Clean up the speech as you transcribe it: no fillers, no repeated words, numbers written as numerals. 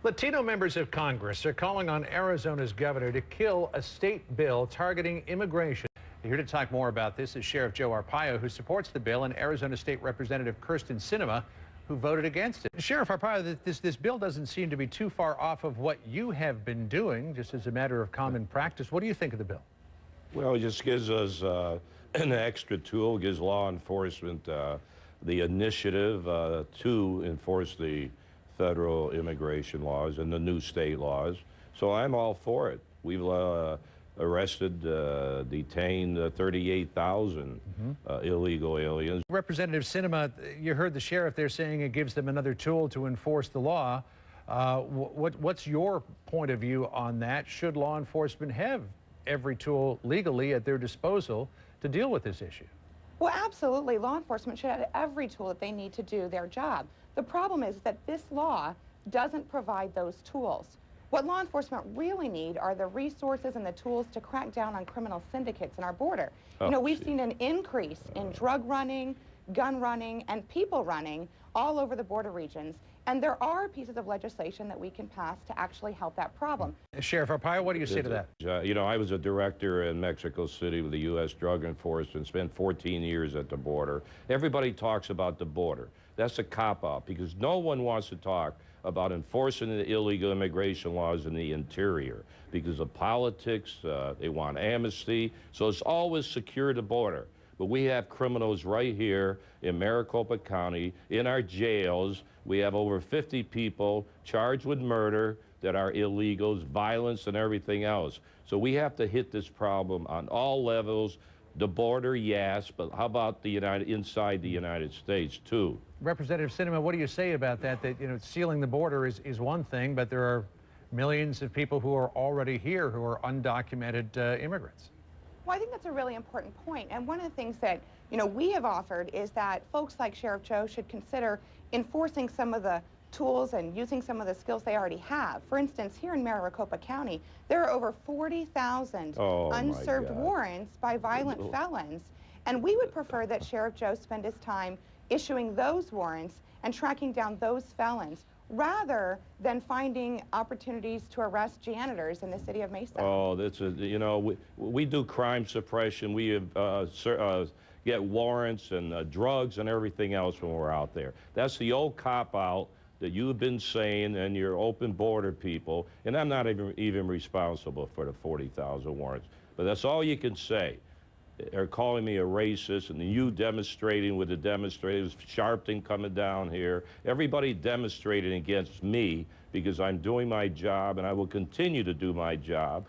Latino members of Congress are calling on Arizona's governor to kill a state bill targeting immigration. Here to talk more about this is Sheriff Joe Arpaio, who supports the bill, and Arizona State Representative Sinema, who voted against it. Sheriff Arpaio, this bill doesn't seem to be too far off of what you have been doing, just as a matter of common practice. What do you think of the bill? Well, it just gives us an extra tool, gives law enforcement the initiative to enforce the federal immigration laws and the new state laws. So I'm all for it. We've arrested, detained 38,000 illegal aliens. Representative Sinema, you heard the sheriff there saying it gives them another tool to enforce the law. What's your point of view on that? Should law enforcement have every tool legally at their disposal to deal with this issue? Well, absolutely. Law enforcement should have every tool that they need to do their job. The problem is that this law doesn't provide those tools. What law enforcement really need are the resources and the tools to crack down on criminal syndicates in our border. We've seen an increase in drug running, gun running, and people running all over the border regions. And there are pieces of legislation that we can pass to actually help that problem. Sheriff Arpaio, what do you say to that? I was a director in Mexico City with the U.S. Drug Enforcement, spent 14 years at the border. Everybody talks about the border. That's a cop-out because no one wants to talk about enforcing the illegal immigration laws in the interior because of politics, they want amnesty, so it's always secure the border. But we have criminals right here in Maricopa County, in our jails. We have over 50 people charged with murder that are illegals, violence, and everything else. So we have to hit this problem on all levels. The border, yes, but how about inside the United States, too? Representative Sinema, what do you say about that? That, sealing the border is one thing, but there are millions of people who are already here who are undocumented immigrants. Well, I think that's a really important point. And one of the things that, we have offered is that folks like Sheriff Joe should consider enforcing some of the tools and using some of the skills they already have. For instance, here in Maricopa County, there are over 40,000 unserved warrants by violent felons. And we would prefer that Sheriff Joe spend his time issuing those warrants and tracking down those felons, rather than finding opportunities to arrest janitors in the city of Mesa. Oh, that's we do crime suppression. We get warrants and drugs and everything else when we're out there. That's the old cop-out that you've been saying, and your open border people, and I'm not even responsible for the 40,000 warrants, but that's all you can say. They're calling me a racist, and you demonstrating with the demonstrators, Sharpton coming down here, everybody demonstrating against me because I'm doing my job, and I will continue to do my job.